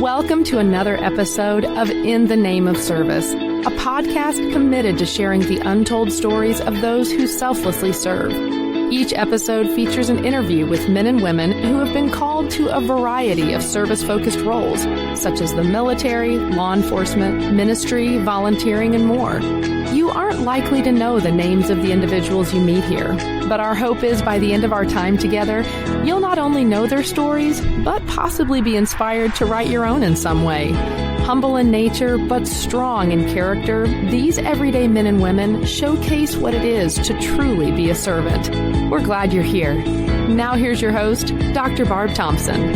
Welcome to another episode of In the Name of Service, a podcast committed to sharing the untold stories of those who selflessly serve. Each episode features an interview with men and women who have been called to a variety of service-focused roles, such as the military, law enforcement, ministry, volunteering, and more. You aren't likely to know the names of the individuals you meet here, but our hope is by the end of our time together, you'll not only know their stories, but possibly be inspired to write your own in some way. Humble in nature, but strong in character, these everyday men and women showcase what it is to truly be a servant. We're glad you're here. Now here's your host, Dr. Barb Thompson.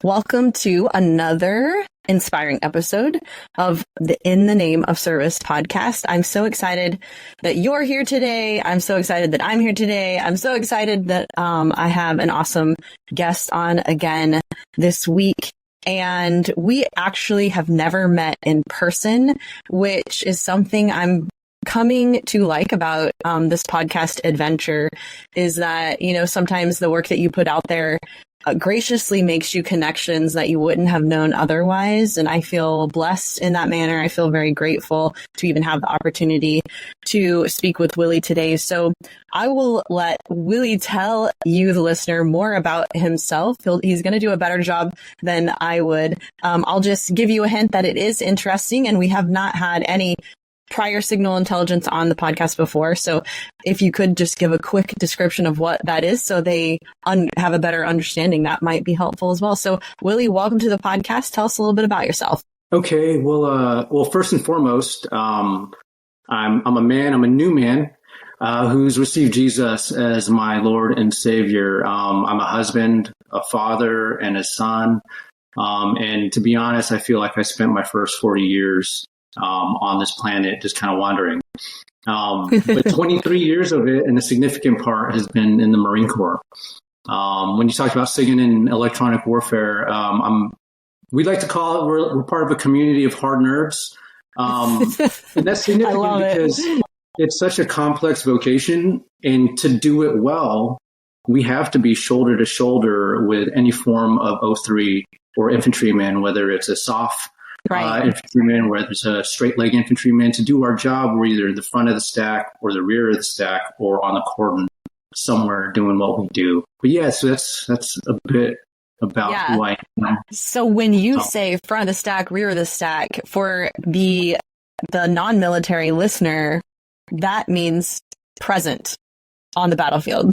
Welcome to another inspiring episode of the In the Name of Service podcast. I'm so excited that you're here today. I'm so excited that I'm here today. I'm so excited that I have an awesome guest on again this week. And we actually have never met in person, which is something I'm coming to like about this podcast adventure, is that, you know, sometimes the work that you put out there graciously makes you connections that you wouldn't have known otherwise. And I feel blessed in that manner. I feel very grateful to even have the opportunity to speak with Willy today. So I will let Willy tell you, the listener, more about himself. He's going to do a better job than I would. I'll just give you a hint that it is interesting, and we have not had any prior signal intelligence on the podcast before. So if you could just give a quick description of what that is so they have a better understanding, that might be helpful as well. So Willy, welcome to the podcast. Tell us a little bit about yourself. Okay. Well, first and foremost, I'm a man. I'm a new man who's received Jesus as my Lord and Savior. I'm a husband, a father, and a son. And to be honest, I feel like I spent my first 40 years on this planet, just kind of wandering. But 23 years of it, and a significant part, has been in the Marine Corps. When you talked about SIGINT and electronic warfare, we like to call it, we're part of a community of hard nerds. And that's significant because it's such a complex vocation. And to do it well, we have to be shoulder to shoulder with any form of O3 or infantryman, whether it's a SOF infantryman, whether it's a straight leg infantryman. To do our job, we're either the front of the stack or the rear of the stack or on the cordon somewhere doing what we do. But yeah, so that's a bit about who I am. So when you say front of the stack, rear of the stack, for the non-military listener, that means present on the battlefield.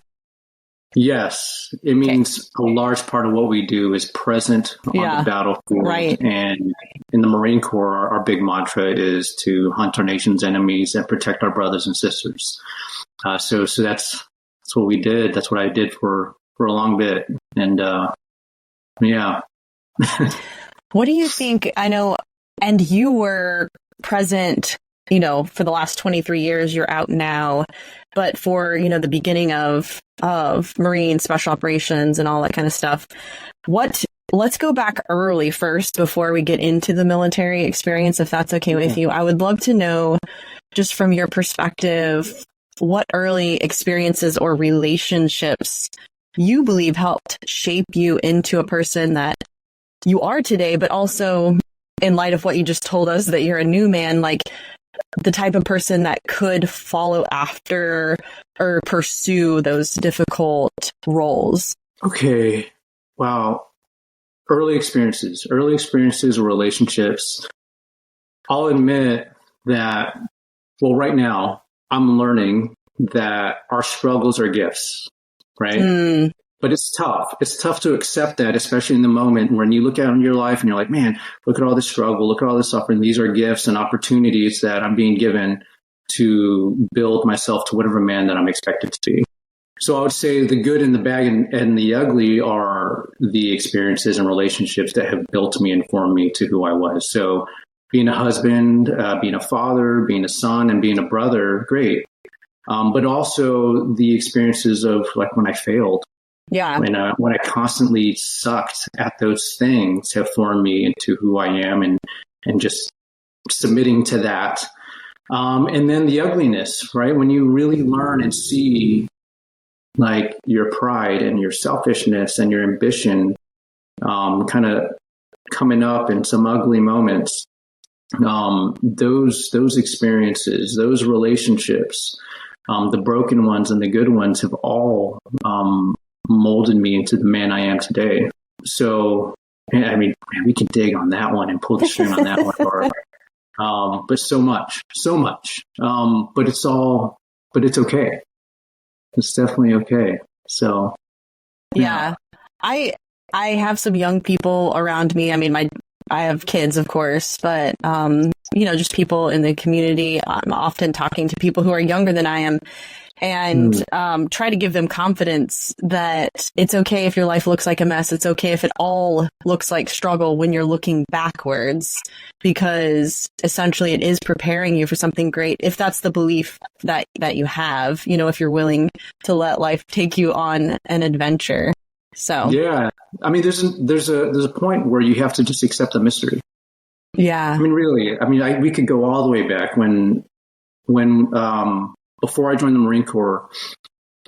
Yes, it means a large part of what we do is present on the battlefield. Right. And in the Marine Corps, our big mantra is to hunt our nation's enemies and protect our brothers and sisters. So that's what we did. That's what I did for a long bit. And yeah. What do you think? I know, and you were present, you know, for the last 23 years. You're out now, but for, you know, the beginning of Marine special operations and all that kind of stuff. Let's go back early first before we get into the military experience, if that's okay with you. I would love to know, just from your perspective, what early experiences or relationships you believe helped shape you into a person that you are today, but also in light of what you just told us, that you're a new man, like the type of person that could follow after or pursue those difficult roles. Okay. Wow. Early experiences or relationships. I'll admit that, well, right now I'm learning that our struggles are gifts, right? But it's tough. It's tough to accept that, especially in the moment when you look out in your life and you're like, man, look at all this struggle, look at all this suffering. These are gifts and opportunities that I'm being given to build myself to whatever man that I'm expected to be. So I would say the good and the bad and the ugly are the experiences and relationships that have built me and formed me to who I was. So being a husband, being a father, being a son, and being a brother, great. But also the experiences of like when I failed. Yeah. When I constantly sucked at those things have formed me into who I am and just submitting to that. And then the ugliness, right? When you really learn and see like your pride and your selfishness and your ambition kind of coming up in some ugly moments, those experiences, those relationships, the broken ones and the good ones have all molded me into the man I am today. So, I mean, we can dig on that one and pull the string on that one, Barb. But so much. But it's okay. It's definitely okay. So, yeah. I have some young people around me. I mean, I have kids, of course, but, just people in the community. I'm often talking to people who are younger than I am and try to give them confidence that it's okay if your life looks like a mess. It's okay if it all looks like struggle when you're looking backwards, because essentially it is preparing you for something great. If that's the belief that you have, if you're willing to let life take you on an adventure. So, yeah, I mean, there's a point where you have to just accept the mystery. Yeah. I mean, really, we could go all the way back when before I joined the Marine Corps,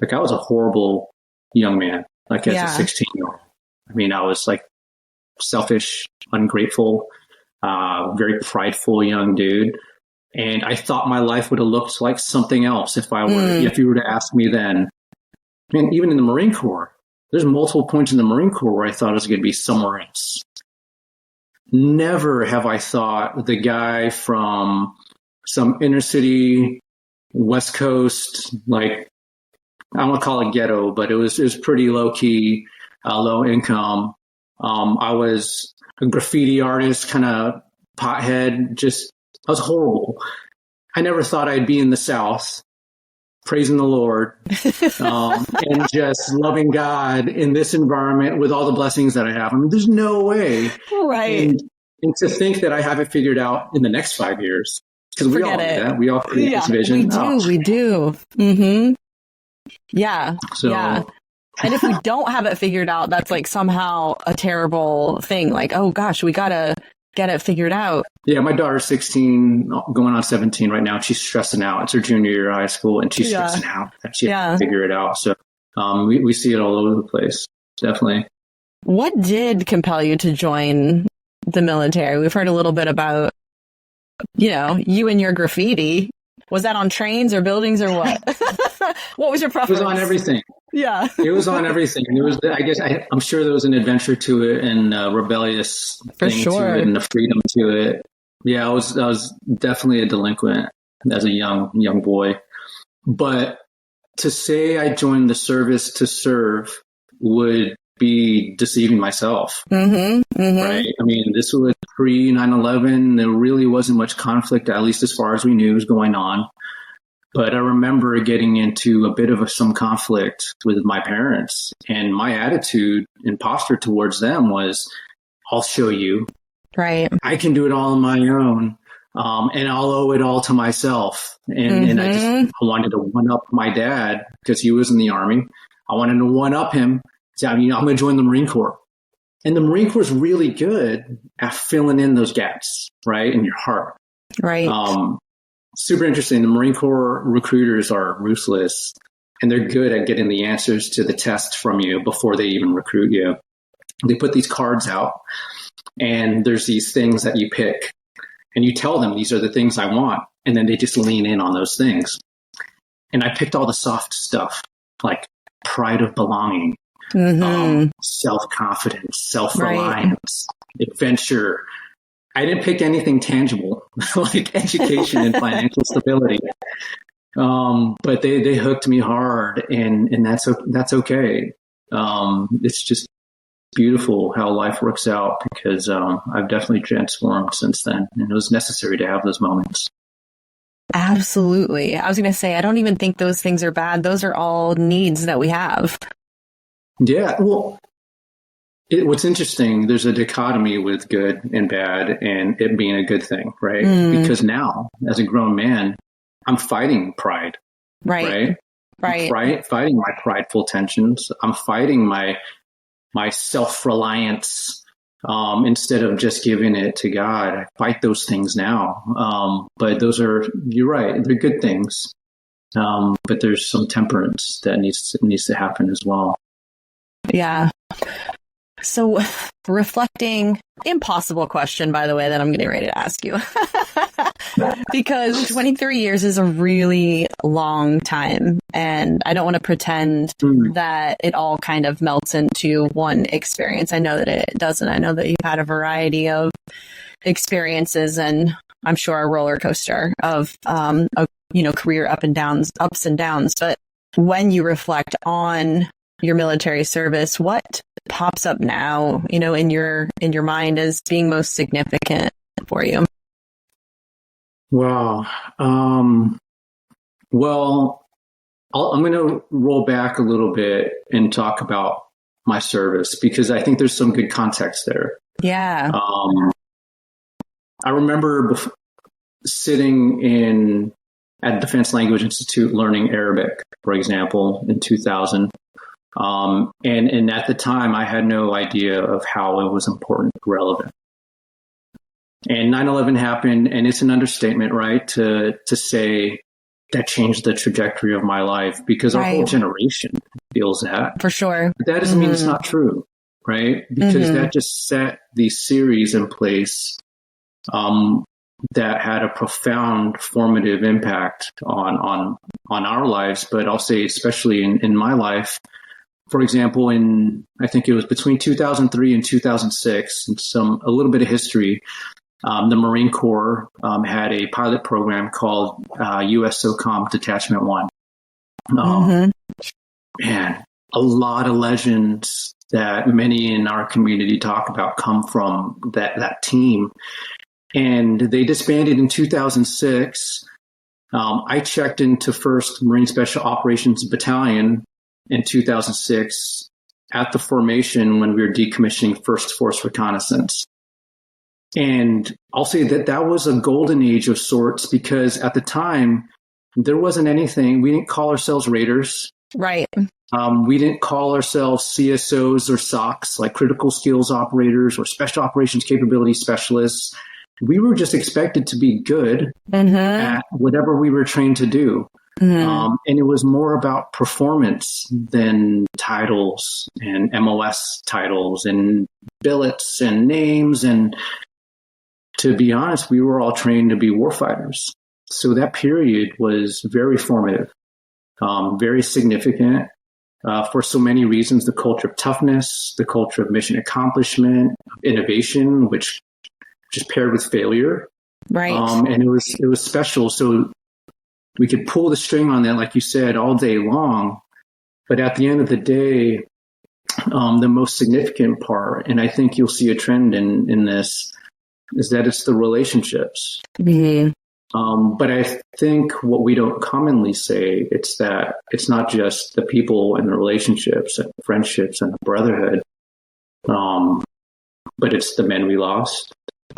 like I was a horrible young man, like as a 16-year-old. I mean, I was like selfish, ungrateful, very prideful young dude. And I thought my life would have looked like something else if you were to ask me then. And even in the Marine Corps, there's multiple points in the Marine Corps where I thought it was going to be somewhere else. Never have I thought the guy from some inner city, West Coast, like, I don't want to call it ghetto, but it was pretty low key, low income. I was a graffiti artist, kind of pothead, I was horrible. I never thought I'd be in the South, praising the Lord, and just loving God in this environment with all the blessings that I have. I mean, there's no way. Right. And to think that I have it figured out in the next 5 years, because we all do that. We all create this vision. We do. Mm-hmm. Yeah. So, yeah. And if we don't have it figured out, that's like somehow a terrible thing. Like, oh gosh, we gotta get it figured out. Yeah, my daughter's 16, going on 17 right now. She's stressing out. It's her junior year of high school, and she's stressing out that she has to figure it out. So we see it all over the place. Definitely. What did compel you to join the military? We've heard a little bit about, you and your graffiti. Was that on trains or buildings or what? What was your preference? It was on everything. Yeah. It was on everything. There was, I'm sure there was an adventure to it and a rebellious thing to it and a freedom to it. Yeah, I was definitely a delinquent as a young boy. But to say I joined the service to serve would be deceiving myself. Mm-hmm, mm-hmm. Right? I mean, this was pre 9/11. There really wasn't much conflict, at least as far as we knew, was going on. But I remember getting into a bit of some conflict with my parents, and my attitude and posture towards them was, I'll show you. Right. I can do it all on my own. And I'll owe it all to myself. And I wanted to one up my dad because he was in the Army. I wanted to one up him. So, I'm going to join the Marine Corps. And the Marine Corps is really good at filling in those gaps, right, in your heart. Right. Super interesting. The Marine Corps recruiters are ruthless, and they're good at getting the answers to the test from you before they even recruit you. They put these cards out, and there's these things that you pick, and you tell them these are the things I want, and then they just lean in on those things. And I picked all the soft stuff, like pride of belonging, self-confidence, self-reliance, adventure. I didn't pick anything tangible, like education and financial stability. But they hooked me hard, and that's okay. It's just beautiful how life works out, because I've definitely transformed since then, and it was necessary to have those moments. Absolutely. I was going to say, I don't even think those things are bad. Those are all needs that we have. Yeah. Well, what's interesting, there's a dichotomy with good and bad and it being a good thing, right? Because now, as a grown man, I'm fighting pride. Right. Fighting my prideful tensions. I'm fighting my self-reliance. Instead of just giving it to God, I fight those things now. But you're right, they're good things. But there's some temperance that needs to happen as well. Yeah. So reflecting, impossible question, by the way, that I'm getting ready to ask you, because 23 years is a really long time. And I don't want to pretend that it all kind of melts into one experience. I know that it doesn't. I know that you've had a variety of experiences, and I'm sure a roller coaster of, career ups and downs. But when you reflect on your military service, what pops up now, in your mind as being most significant for you? Wow. Well, I'm going to roll back a little bit and talk about my service, because I think there's some good context there. Yeah. I remember sitting at Defense Language Institute learning Arabic, for example, in 2000. And at the time, I had no idea of how it was important, relevant. And 9/11 happened, and it's an understatement, right, to say that changed the trajectory of my life, because our whole generation feels that. For sure. But that doesn't mean it's not true, right? Because that just set these series in place that had a profound formative impact on our lives, but I'll say especially in my life. For example, I think it was between 2003 and 2006, and a little bit of history. The Marine Corps had a pilot program called US SOCOM Detachment 1. And a lot of legends that many in our community talk about come from that team. And they disbanded in 2006. I checked into 1st Marine Special Operations Battalion in 2006 at the formation when we were decommissioning 1st Force Reconnaissance. And I'll say that was a golden age of sorts, because at the time, there wasn't anything. We didn't call ourselves Raiders. Right. We didn't call ourselves CSOs or SOCs, like Critical Skills Operators or Special Operations Capability Specialists. We were just expected to be good at whatever we were trained to do. And it was more about performance than titles and MOS titles and billets and names. And to be honest, we were all trained to be warfighters. So that period was very formative, very significant for so many reasons. The culture of toughness, the culture of mission accomplishment, innovation, which just paired with failure. Right. And it was special. So we could pull the string on that, like you said, all day long. But at the end of the day, the most significant part, and I think you'll see a trend in this, is that it's the relationships. But I think what we don't commonly say, it's that it's not just the people and the relationships and the friendships and the brotherhood, but it's the men we lost.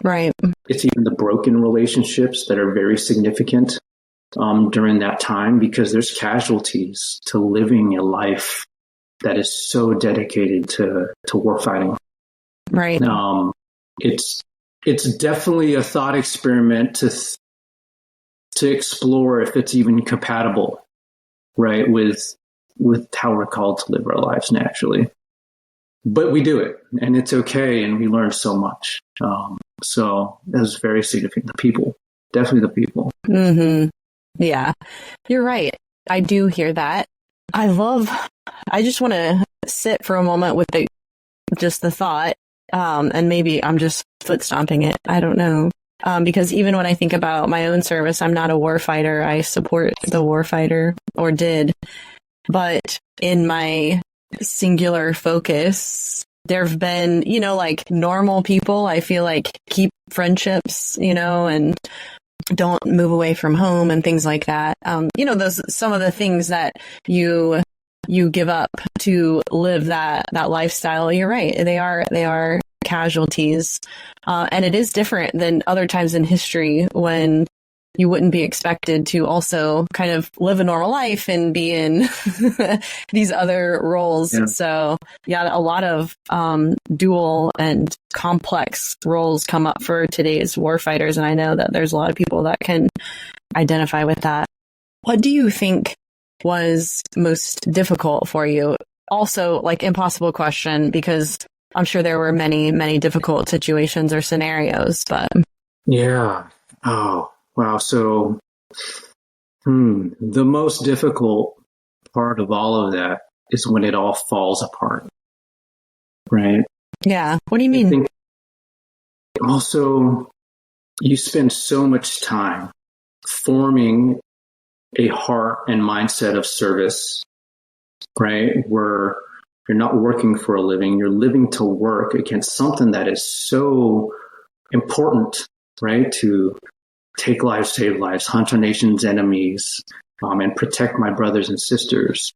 Right. It's even the broken relationships that are very significant during that time, because there's casualties to living a life that is so dedicated to warfighting. Right. It's definitely a thought experiment to explore if it's even compatible, right, with how we're called to live our lives naturally. But we do it, and it's okay, and we learn so much. So that was very significant. The people, definitely the people. Yeah, you're right. I do hear that. I just want to sit for a moment with the thought, and maybe I'm just foot stomping it. I don't know. Because even when I think about my own service, I'm not a warfighter. I support the warfighter, or did. But in my singular focus, there have been, like normal people, I feel like, keep friendships, and don't move away from home and things like that. Some of the things that you give up to live that lifestyle. You're right. They are casualties. And it is different than other times in history when you wouldn't be expected to also kind of live a normal life and be in these other roles. Yeah. So yeah, a lot of dual and complex roles come up for today's warfighters. And I know that there's a lot of people that can identify with that. What do you think was most difficult for you? Also, like, impossible question, because I'm sure there were many, many difficult situations or scenarios, but. Yeah. Oh, wow. So, the most difficult part of all of that is when it all falls apart. Right? Yeah. What do you mean? I think also, you spend so much time forming a heart and mindset of service, right? Where you're not working for a living, you're living to work against something that is so important, right? To take lives, save lives, hunt our nation's enemies, and protect my brothers and sisters,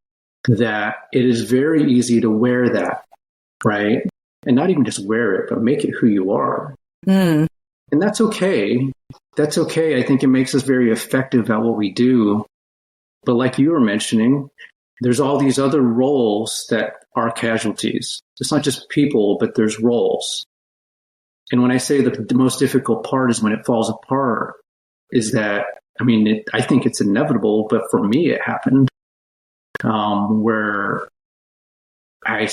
that it is very easy to wear that, right? And not even just wear it, but make it who you are. And that's okay. That's okay. I think it makes us very effective at what we do. But like you were mentioning, there's all these other roles that are casualties. It's not just people, but there's roles. And when I say that the most difficult part is when it falls apart, is that, I think it's inevitable, but for me, it happened, where I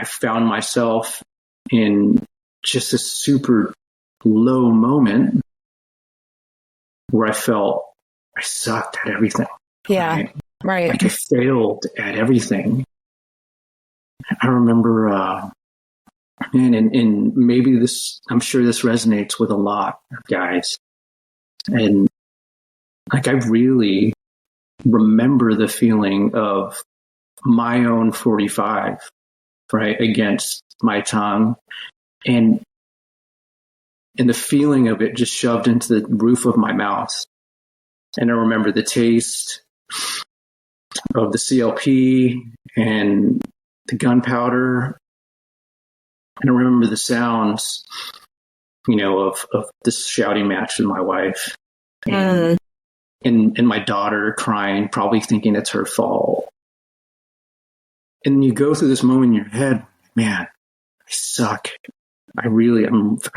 found myself in just a super low moment where I felt I sucked at everything. Yeah, right. Like I failed at everything. I remember, and maybe this, I'm sure this resonates with a lot of guys. And like, I really remember the feeling of my own 45, right, against my tongue, and the feeling of it just shoved into the roof of my mouth. And I remember the taste of the CLP and the gunpowder. And I remember the sounds, of this shouting match with my wife, and my daughter crying, probably thinking it's her fault. And you go through this moment in your head, man, I suck. I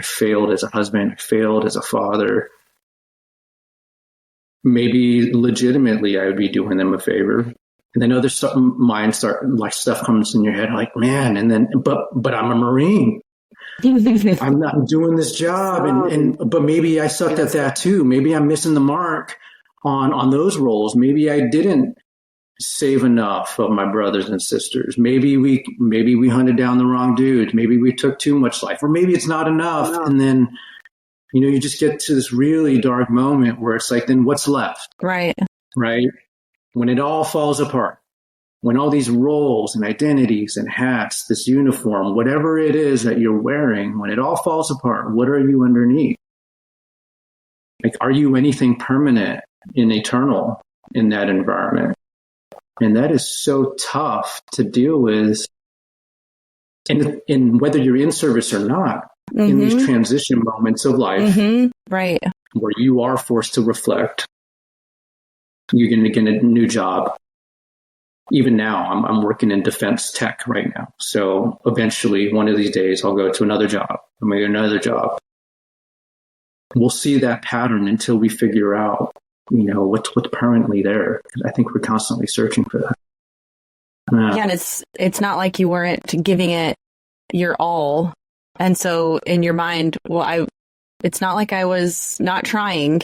failed as a husband. I failed as a father. Maybe legitimately I would be doing them a favor. And then other stuff comes in your head like, man, and then, but I'm a Marine. I'm not doing this job. But maybe I sucked at that too. Maybe I'm missing the mark on those roles. Maybe I didn't save enough of my brothers and sisters. Maybe we hunted down the wrong dude. Maybe we took too much life, or maybe it's not enough. And then, you just get to this really dark moment where it's like, then what's left? Right. Right. When it all falls apart, when all these roles and identities and hats, this uniform, whatever it is that you're wearing, when it all falls apart, what are you underneath? Like, are you anything permanent and eternal in that environment? And that is so tough to deal with. And whether you're in service or not, in these transition moments of life, right, where you are forced to reflect, you're going to get a new job. Even now, I'm working in defense tech right now. So eventually, one of these days, I'll go to another job, or maybe another job. We'll see that pattern until we figure out, what's permanently there. I think we're constantly searching for that. Yeah, and it's not like you weren't giving it your all. And so in your mind, it's not like I was not trying,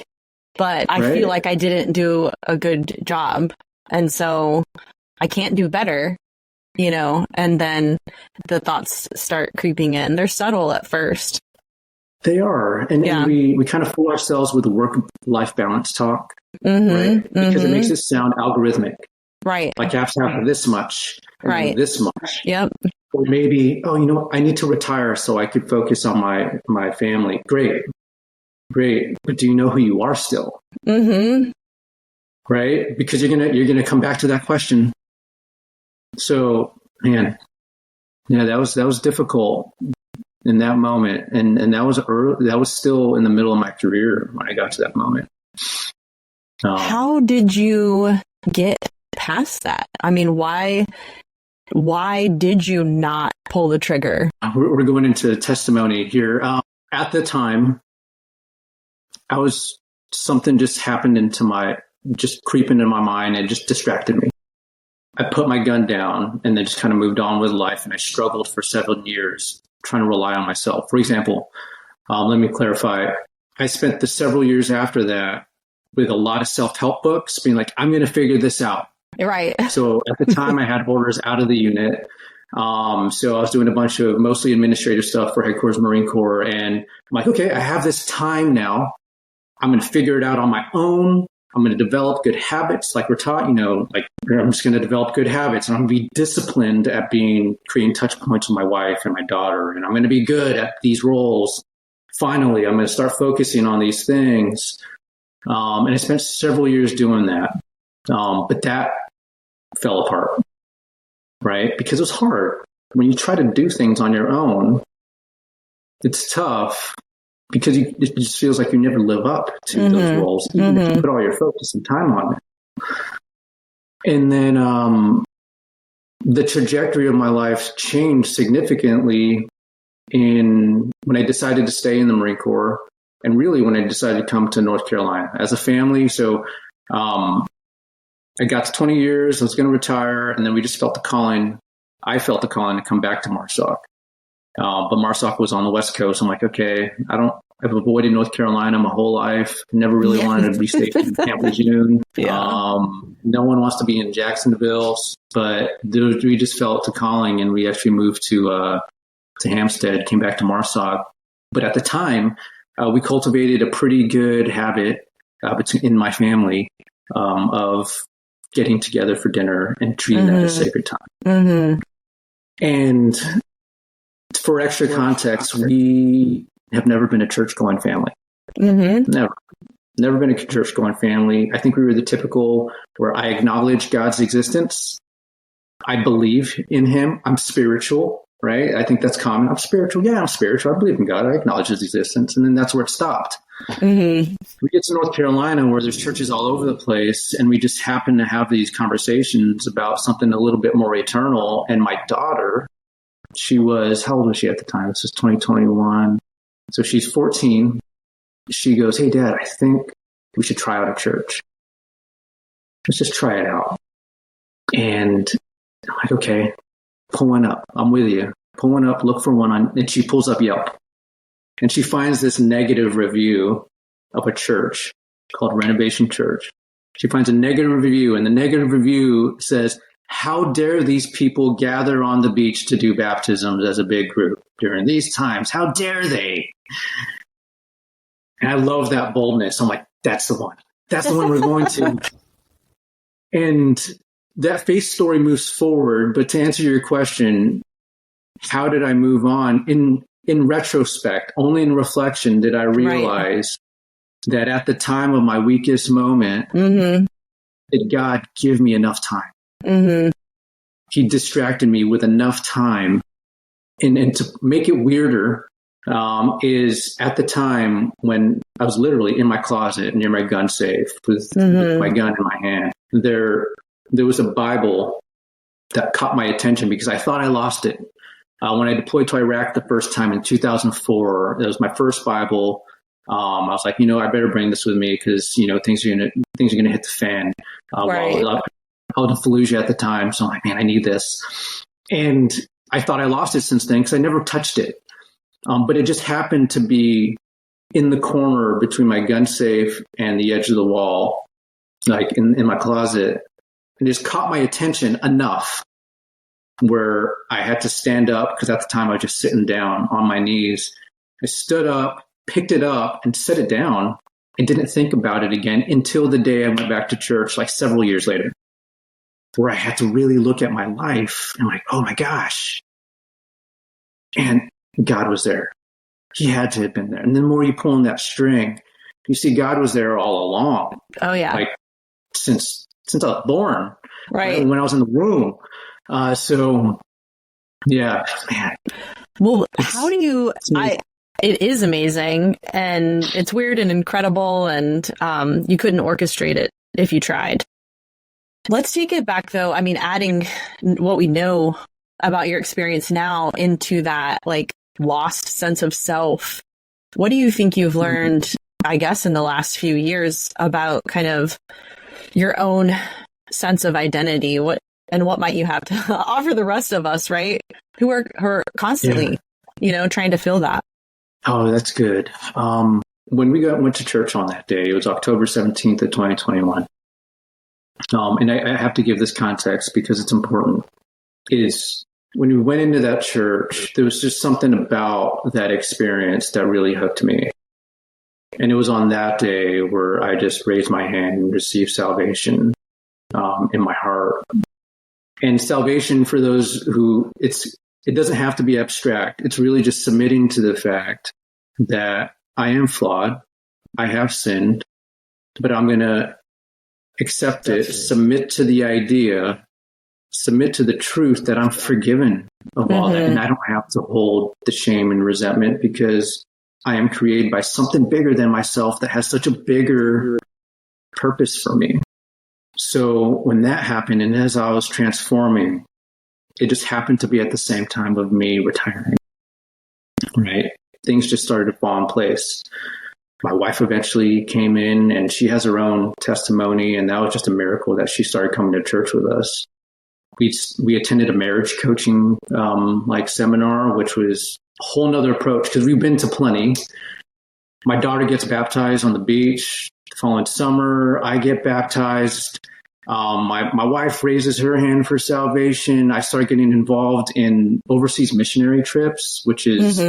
but I feel like I didn't do a good job. And so I can't do better, and then the thoughts start creeping in. They're subtle at first. They are. And we kind of fool ourselves with the work-life balance talk, right? Because it makes it sound algorithmic. Right. Like I have to have this much, and this much. Yep. Or maybe, I need to retire so I could focus on my family. Great. But do you know who you are still? Right? Because you're gonna come back to that question. So, man, yeah, that was difficult in that moment, and that was early. That was still in the middle of my career when I got to that moment. How did you get past that? Why did you not pull the trigger? We're going into testimony here. At the time, something just happened into my just creep into my mind and just distracted me. I put my gun down and then just kind of moved on with life. And I struggled for several years trying to rely on myself. For example, let me clarify. I spent the several years after that with a lot of self-help books being like, I'm going to figure this out. Right. So at the time I had orders out of the unit. So I was doing a bunch of mostly administrative stuff for Headquarters Marine Corps. And I'm like, okay, I have this time now. I'm going to figure it out on my own. I'm going to develop good habits like we're taught, like I'm just going to develop good habits and I'm going to be disciplined at creating touch points with my wife and my daughter. And I'm going to be good at these roles. Finally, I'm going to start focusing on these things. And I spent several years doing that. But that fell apart, right? Because it was hard. When you try to do things on your own, it's tough. Because it just feels like you never live up to those roles, even if you put all your focus and time on it. And then the trajectory of my life changed significantly when I decided to stay in the Marine Corps, and really when I decided to come to North Carolina as a family. So I got to 20 years, I was going to retire, and then we just felt the calling. I felt the calling to come back to MARSOC. But MARSOC was on the West Coast. I'm like, okay, I've avoided North Carolina my whole life. Never really wanted to be stationed in Camp Lejeune. No one wants to be in Jacksonville, but we just felt the calling, and we actually moved to Hampstead, came back to MARSOC. But at the time, we cultivated a pretty good habit in my family of getting together for dinner and treating that as sacred time. And for extra context, we have never been a church-going family. Never been a church-going family. I think we were the typical where I acknowledge God's existence. I believe in him. I'm spiritual, right? I think that's common. I'm spiritual. Yeah, I'm spiritual. I believe in God. I acknowledge his existence. And then that's where it stopped. We get to North Carolina where there's churches all over the place, and we just happen to have these conversations about something a little bit more eternal. And my daughter, how old was she at the time? This is 2021. So she's 14. She goes, hey, Dad, I think we should try out a church. Let's just try it out. And I'm like, okay, pull one up. I'm with you. Pull one up, look for one and she pulls up Yelp. And she finds this negative review of a church called Renovation Church. She finds a negative review, and the negative review says, how dare these people gather on the beach to do baptisms as a big group during these times? How dare they? And I love that boldness. I'm like, that's the one. That's the one we're going to. And that faith story moves forward. But to answer your question, how did I move on? In retrospect, only in reflection did I realize that at the time of my weakest moment, did God give me enough time? He distracted me with enough time. And to make it weirder, is at the time when I was literally in my closet near my gun safe with my gun in my hand, there was a Bible that caught my attention because I thought I lost it. When I deployed to Iraq the first time in 2004, it was my first Bible. I was like, I better bring this with me because, things are gonna hit the fan. I was in Fallujah at the time, so I'm like, man, I need this. And I thought I lost it since then because I never touched it. But it just happened to be in the corner between my gun safe and the edge of the wall, like in my closet. And it just caught my attention enough where I had to stand up because at the time I was just sitting down on my knees. I stood up, picked it up, and set it down and didn't think about it again until the day I went back to church, like several years later, where I had to really look at my life and like, oh my gosh. And God was there. He had to have been there. And the more you pull on that string, you see God was there all along. Oh yeah. Like since I was born. Right. When I was in the womb. So yeah, man. Well, it is amazing, and it's weird and incredible, and you couldn't orchestrate it if you tried. Let's take it back though. I mean, adding what we know about your experience now into that like lost sense of self. What do you think you've learned, I guess, in the last few years about kind of your own sense of identity? What might you have to offer the rest of us, right? Who are constantly, trying to fill that. Oh, that's good. When we went to church on that day, it was October 17th of 2021. And I have to give this context because it's important. Is when we went into that church, there was just something about that experience that really hooked me. And it was on that day where I just raised my hand and received salvation in my heart. And salvation, for those who it doesn't have to be abstract. It's really just submitting to the fact that I am flawed. I have sinned, but I'm going to accept it, submit to the idea, submit to the truth that I'm forgiven of all that. And I don't have to hold the shame and resentment because I am created by something bigger than myself that has such a bigger purpose for me. So when that happened, and as I was transforming, it just happened to be at the same time of me retiring, right? Things just started to fall in place. My wife eventually came in and she has her own testimony, and that was just a miracle that she started coming to church with us. We attended a marriage coaching seminar, which was a whole nother approach because we've been to plenty. My daughter gets baptized on the beach the following summer. I get baptized. My wife raises her hand for salvation. I started getting involved in overseas missionary trips, which is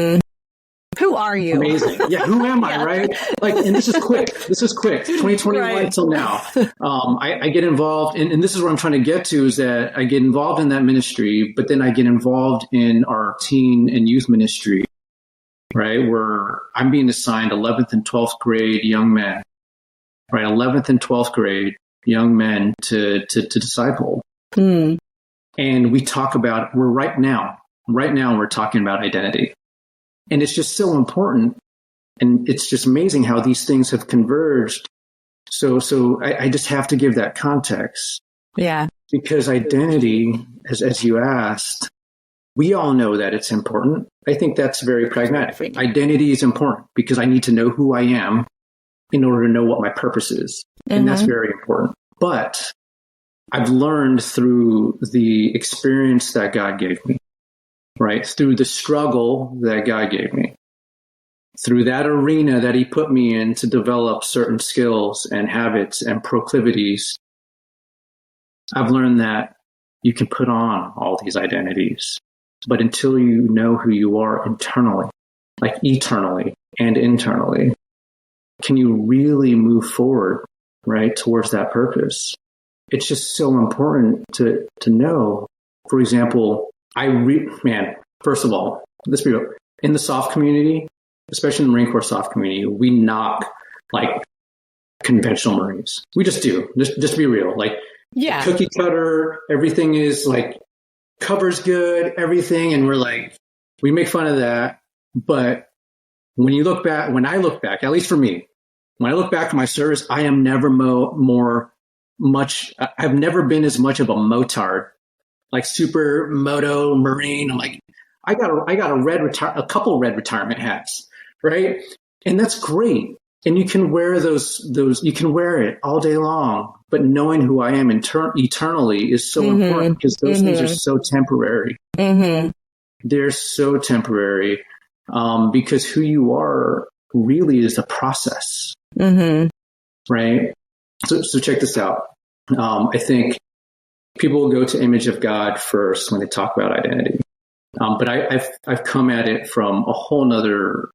who are you? Amazing. Yeah, who am I, right? And this is quick. 2021 till now. I get involved, and this is what I'm trying to get to, is that I get involved in that ministry, but then I get involved in our teen and youth ministry, right? Where I'm being assigned 11th and 12th grade young men, right? 11th and 12th grade young men to disciple. And we talk about, right now we're talking about identity. And it's just so important. And it's just amazing how these things have converged. So I just have to give that context. Yeah. Because identity, as you asked, we all know that it's important. I think that's very pragmatic. Identity is important because I need to know who I am in order to know what my purpose is. And that's very important. But I've learned through the experience that God gave me, right? Through the struggle that God gave me, through that arena that he put me in to develop certain skills and habits and proclivities, I've learned that you can put on all these identities, but until you know who you are internally, like eternally and internally, can you really move forward, right, towards that purpose? It's just so important to know. For example, first of all, let's be real. In the SOF community, especially in the Marine Corps SOF community, we knock conventional Marines. We just do. Just to be real. Cookie cutter, everything is covers good, everything, and we make fun of that. But when I look back, at least for me, when I look back at my service, I am never I've never been as much of a motard, super moto Marine. I'm I got a couple red retirement hats, right? And that's great. And you can wear those, you can wear it all day long, but knowing who I am eternally is so important because those things are so temporary. They're so temporary, because who you are really is the process, right? So check this out. I think people will go to image of God first when they talk about identity. But I've come at it from a whole nother,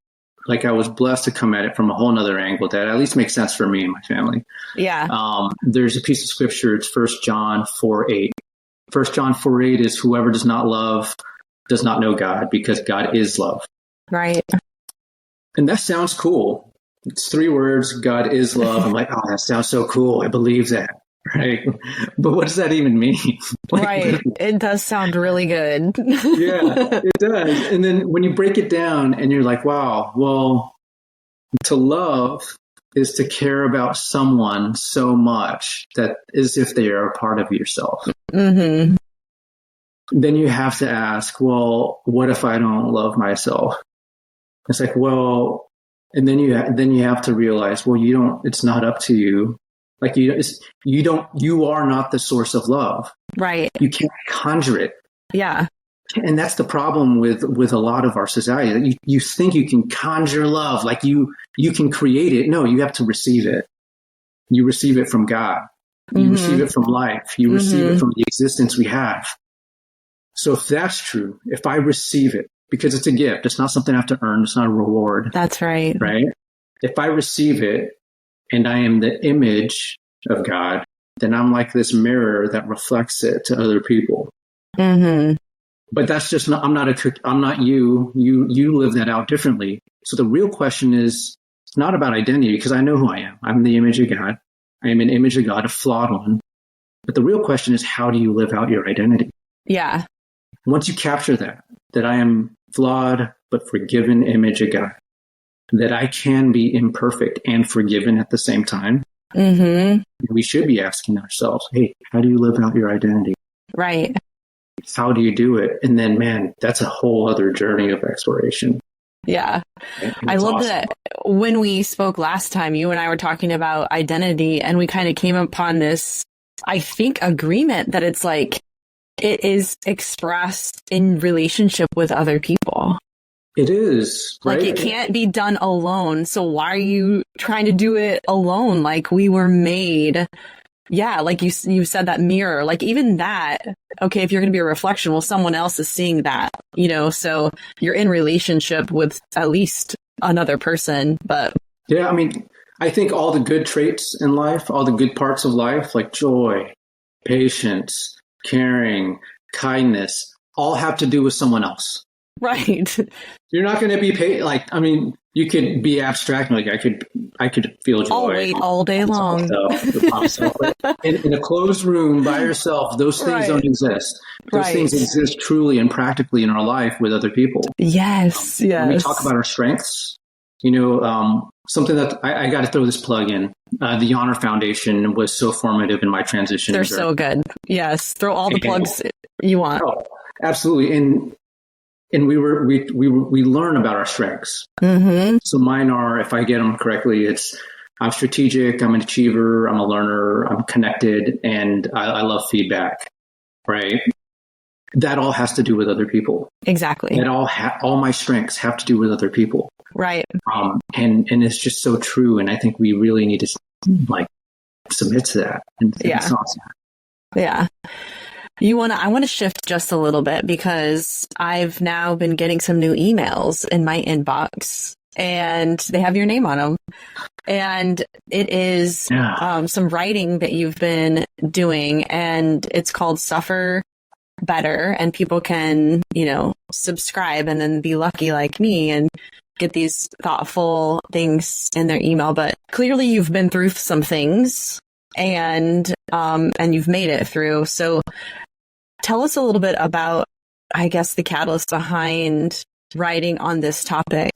I was blessed to come at it from a whole nother angle that at least makes sense for me and my family. Yeah. There's a piece of scripture. It's 1 John 4:8. 1 John 4:8 is whoever does not love does not know God because God is love. Right. And that sounds cool. It's 3 words. God is love. I'm oh, that sounds so cool. I believe that. Right. But what does that even mean? Right. It does sound really good. Yeah, it does. And then when you break it down and you're wow, well, to love is to care about someone so much that as if they are a part of yourself. Then you have to ask, well, what if I don't love myself? It's well, and then you have to realize, well, it's not up to you. Like you are not the source of love. Right. You can't conjure it. Yeah. And that's the problem with a lot of our society. You think you can conjure love, like you can create it. No, you have to receive it. You receive it from God. You receive it from life. You receive it from the existence we have. So if that's true, if I receive it, because it's a gift, it's not something I have to earn. It's not a reward. That's right. Right? If I receive it and I am the image of God, then I'm like this mirror that reflects it to other people. Mm-hmm. But that's just not, I'm not you. You live that out differently. So the real question is not about identity, because I know who I am. I'm the image of God. I am an image of God, a flawed one. But the real question is, how do you live out your identity? Yeah. Once you capture that I am flawed, but forgiven image of God, that I can be imperfect and forgiven at the same time, we should be asking ourselves, hey, how do you live out your identity? Right. How do you do it? And then, man, that's a whole other journey of exploration. Yeah. I love that when we spoke last time, you and I were talking about identity, and we kind of came upon this, I think, agreement that it's like, it is expressed in relationship with other people. It is, right? Like, it can't be done alone. So why are you trying to do it alone? Like, we were made. Yeah, like you said, that mirror, like even that, okay, if you're going to be a reflection, well, someone else is seeing that, so you're in relationship with at least another person. But yeah, I mean, I think all the good traits in life, all the good parts of life, like joy, patience, caring, kindness, all have to do with someone else. Right. You're not going to be paid. Like, I mean, you could be abstract. Like I could feel joy. I'll wait all day long. In a closed room by yourself, those things don't exist. Those things exist truly and practically in our life with other people. Yes. When we talk about our strengths, something that I got to throw this plug in. The Honor Foundation was so formative in my transition. They're so good. Yes. Throw all the plugs you want. Oh, absolutely. And we learn about our strengths. So mine are, if I get them correctly, I'm strategic, I'm an achiever, I'm a learner, I'm connected, and I love feedback, right? That all has to do with other people. Exactly. That all my strengths have to do with other people. Right. And it's just so true. And I think we really need to submit to that. And it's awesome. Yeah. I want to shift just a little bit, because I've now been getting some new emails in my inbox, and they have your name on them. And it is some writing that you've been doing, and it's called Suffer Better, and people can, subscribe and then be lucky like me and get these thoughtful things in their email. But clearly you've been through some things, and you've made it through. So tell us a little bit about, I guess, the catalyst behind writing on this topic.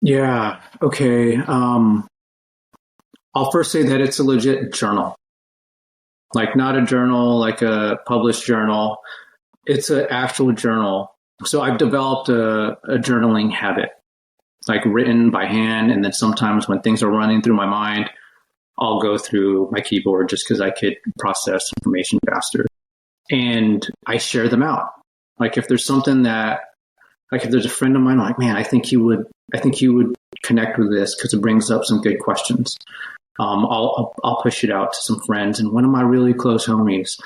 Yeah. Okay. I'll first say that it's a legit journal, like not a journal, like a published journal. It's an actual journal. So I've developed a journaling habit, like written by hand. And then sometimes when things are running through my mind, I'll go through my keyboard just because I could process information faster. And I share them out. Like if there's something if there's a friend of mine, I'm like, man, I think you would connect with this because it brings up some good questions. I'll push it out to some friends. And one of my really close homies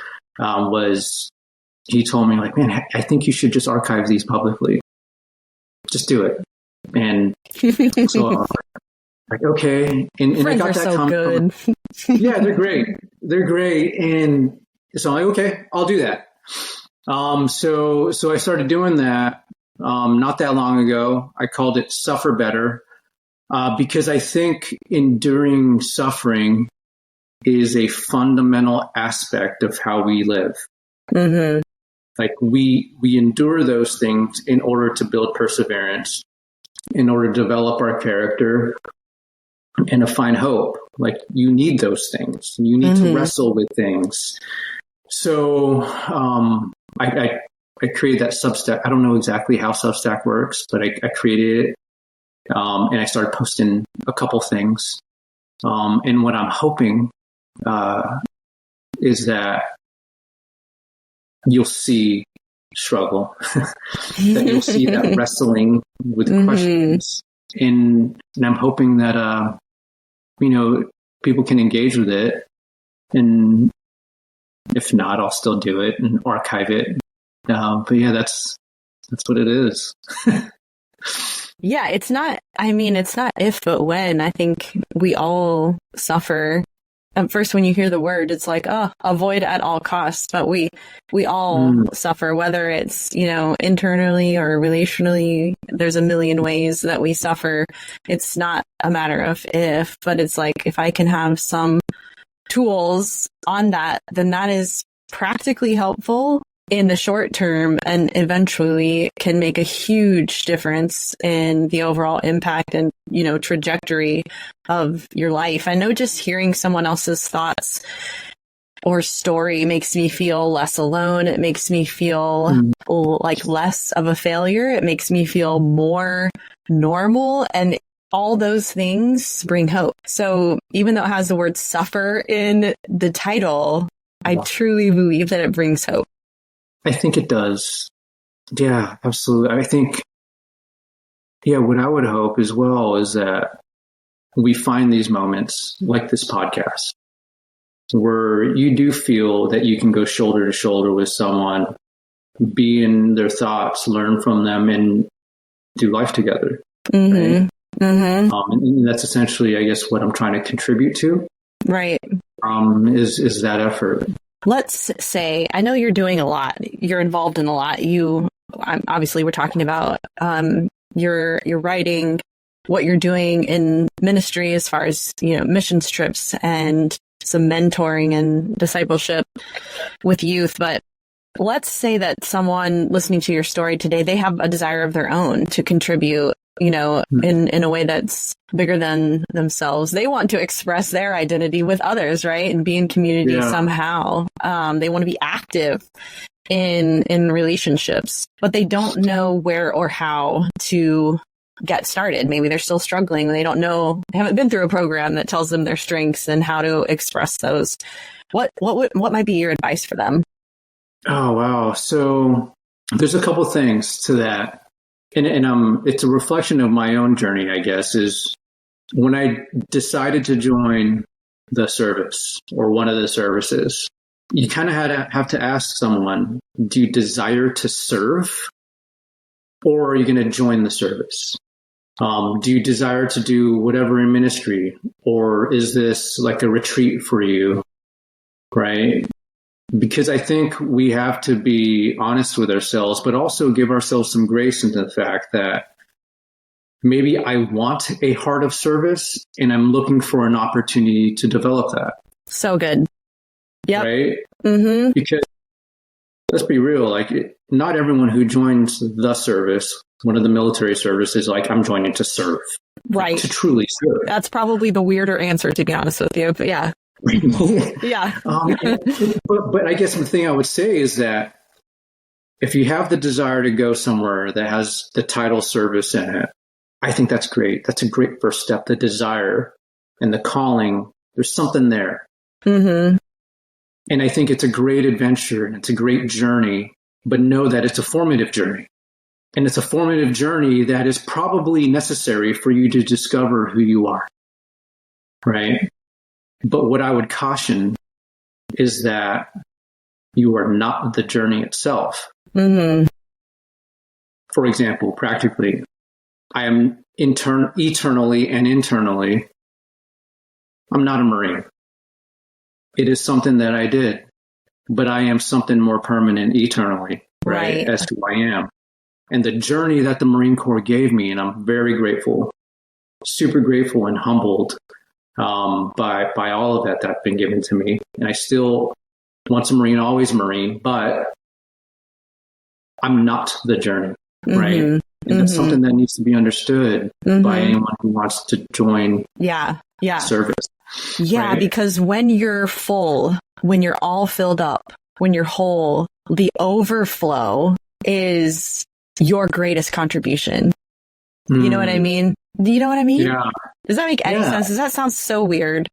he told me, like, man, I think you should just archive these publicly. Just do it. And so like, okay. And I got that so comment. Yeah, they're great. They're great. And so I'm like, okay, I'll do that. So I started doing that not that long ago. I called it Suffer Better because I think enduring suffering is a fundamental aspect of how we live. Mm-hmm. Like we endure those things in order to build perseverance, in order to develop our character, and to find hope. Like you need those things. You need to wrestle with things. So I created that Substack. I don't know exactly how Substack works, but I created it and I started posting a couple things. And what I'm hoping is that you'll see struggle, that you'll see that wrestling with questions. And I'm hoping that, people can engage with it. And if not, I'll still do it and archive it. But yeah, that's what it is. Yeah, it's not if, but when. I think we all suffer. At first, when you hear the word, it's like, oh, avoid at all costs. But we all suffer, whether it's, internally or relationally. There's a million ways that we suffer. It's not a matter of if, but it's like, if I can have some tools on that, then that is practically helpful in the short term and eventually can make a huge difference in the overall impact and, trajectory of your life. I know just hearing someone else's thoughts or story makes me feel less alone. It makes me feel like less of a failure. It makes me feel more normal, and all those things bring hope. So even though it has the word suffer in the title, I truly believe that it brings hope. I think it does. Yeah, absolutely. I think, what I would hope as well is that we find these moments like this podcast where you do feel that you can go shoulder to shoulder with someone, be in their thoughts, learn from them, and do life together. Right? And that's essentially, I guess, what I'm trying to contribute to. Right. Is that effort. Let's say, I know you're doing a lot. You're involved in a lot. Obviously, we're talking about your writing, what you're doing in ministry as far as, missions trips and some mentoring and discipleship with youth. But let's say that someone listening to your story today, they have a desire of their own to contribute, in a way that's bigger than themselves. They want to express their identity with others, right? And be in community somehow. They want to be active in relationships, but they don't know where or how to get started. Maybe they're still struggling. They don't know, they haven't been through a program that tells them their strengths and how to express those. What might be your advice for them? Oh, wow. So there's a couple things to that. And it's a reflection of my own journey, I guess, is when I decided to join the service or one of the services, you kind of have to ask someone, do you desire to serve, or are you going to join the service? Do you desire to do whatever in ministry, or is this like a retreat for you? Right? Because I think we have to be honest with ourselves, but also give ourselves some grace into the fact that maybe I want a heart of service and I'm looking for an opportunity to develop that. So good. Yeah. Right? Mm-hmm. Because let's be real, not everyone who joins the service, one of the military services, I'm joining to serve. Right. To truly serve. That's probably the weirder answer, to be honest with you. But yeah. Yeah. But I guess the thing I would say is that if you have the desire to go somewhere that has the title service in it, I think that's great. That's a great first step. The desire and the calling, there's something there. Mm-hmm. And I think it's a great adventure and it's a great journey, but know that it's a formative journey. And it's a formative journey that is probably necessary for you to discover who you are. Right? But what I would caution is that you are not the journey itself. Mm-hmm. For example, practically, I am eternally and internally, I'm not a Marine. It is something that I did, but I am something more permanent eternally, right? As who I am. And the journey that the Marine Corps gave me, and I'm very grateful, super grateful and humbled by all of that's been given to me. And I still, once a Marine, always a Marine, but I'm not the journey, right? And that's something that needs to be understood by anyone who wants to join service. Yeah, right? Because when you're full, when you're all filled up, when you're whole, the overflow is your greatest contribution. You know what I mean? Do you know what I mean? Yeah. Does that make any sense? Does that sound so weird?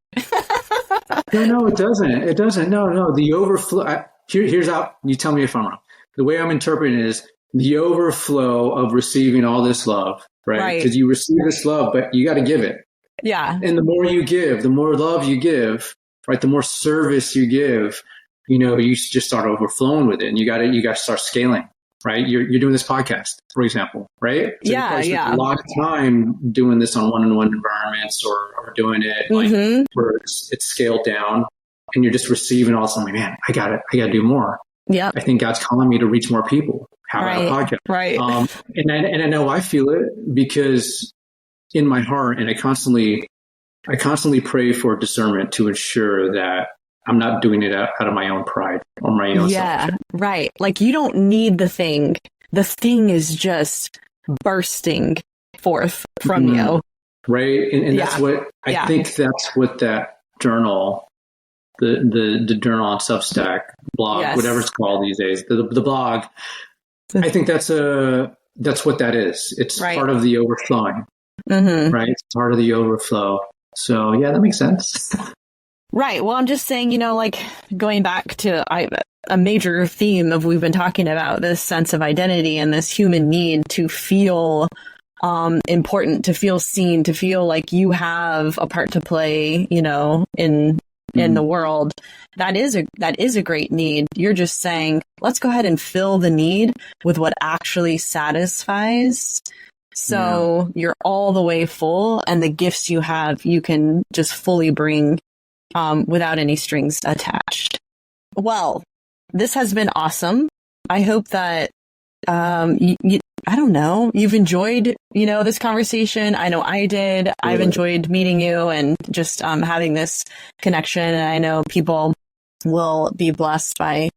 No, it doesn't. It doesn't. No. The overflow. Here's how, you tell me if I'm wrong. The way I'm interpreting it is the overflow of receiving all this love, right? Because you receive this love, but you got to give it. Yeah. And the more you give, the more love you give, right? The more service you give, you just start overflowing with it, and you got to start scaling, right? You're doing this podcast, for example, right? So yeah. A lot of time doing this on one-on-one environments or doing it like where it's scaled down, and you're just receiving all of a sudden, man, I got to do more. Yeah. I think God's calling me to reach more people. How about a podcast? Right. And I know I feel it because in my heart, and I constantly pray for discernment to ensure that I'm not doing it out of my own pride or my own selfishness. Right. Like you don't need the thing. The thing is just bursting forth from you. Right. And that's what I think that's what that journal, the journal on Substack, blog, whatever it's called these days, the blog, I think that's what that is. It's part of the overflowing. Right. It's part of the overflow. So yeah, that makes sense. Right. Well, I'm just saying, like going back to a major theme of we've been talking about, this sense of identity and this human need to feel important, to feel seen, to feel like you have a part to play, in the world. That is a great need. You're just saying, let's go ahead and fill the need with what actually satisfies. So you're all the way full, and the gifts you have, you can just fully bring without any strings attached. Well, this has been awesome. I hope that I don't know, you've enjoyed, this conversation. I know I did. Yeah. I've enjoyed meeting you and just having this connection. And I know people will be blessed by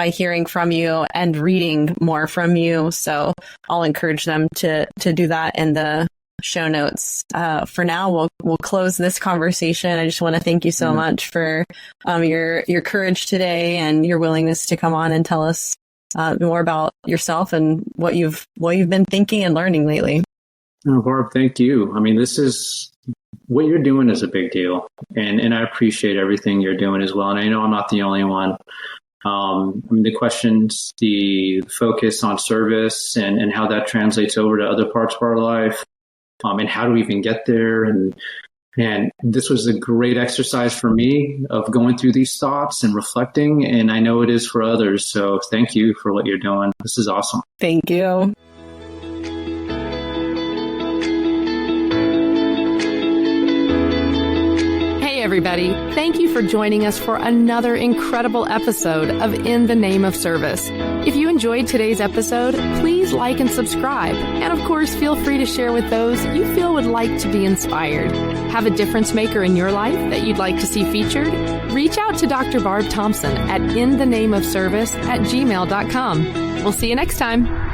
hearing from you and reading more from you. So I'll encourage them to do that in the show notes. For now, we'll close this conversation. I just want to thank you so much for your courage today and your willingness to come on and tell us more about yourself and what you've been thinking and learning lately. Oh, Barb, thank you. I mean, what you're doing is a big deal, and I appreciate everything you're doing as well. And I know I'm not the only one. The questions, the focus on service and how that translates over to other parts of our life, and how do we even get there? And this was a great exercise for me of going through these thoughts and reflecting, and I know it is for others. So thank you for what you're doing. This is awesome. Thank you. Hey everybody, thank you for joining us for another incredible episode of In the Name of Service. If you enjoyed today's episode, please like and subscribe. And of course, feel free to share with those you feel would like to be inspired. Have a difference maker in your life that you'd like to see featured? Reach out to Dr. Barb Thompson at inthenameofservice@gmail.com. We'll see you next time.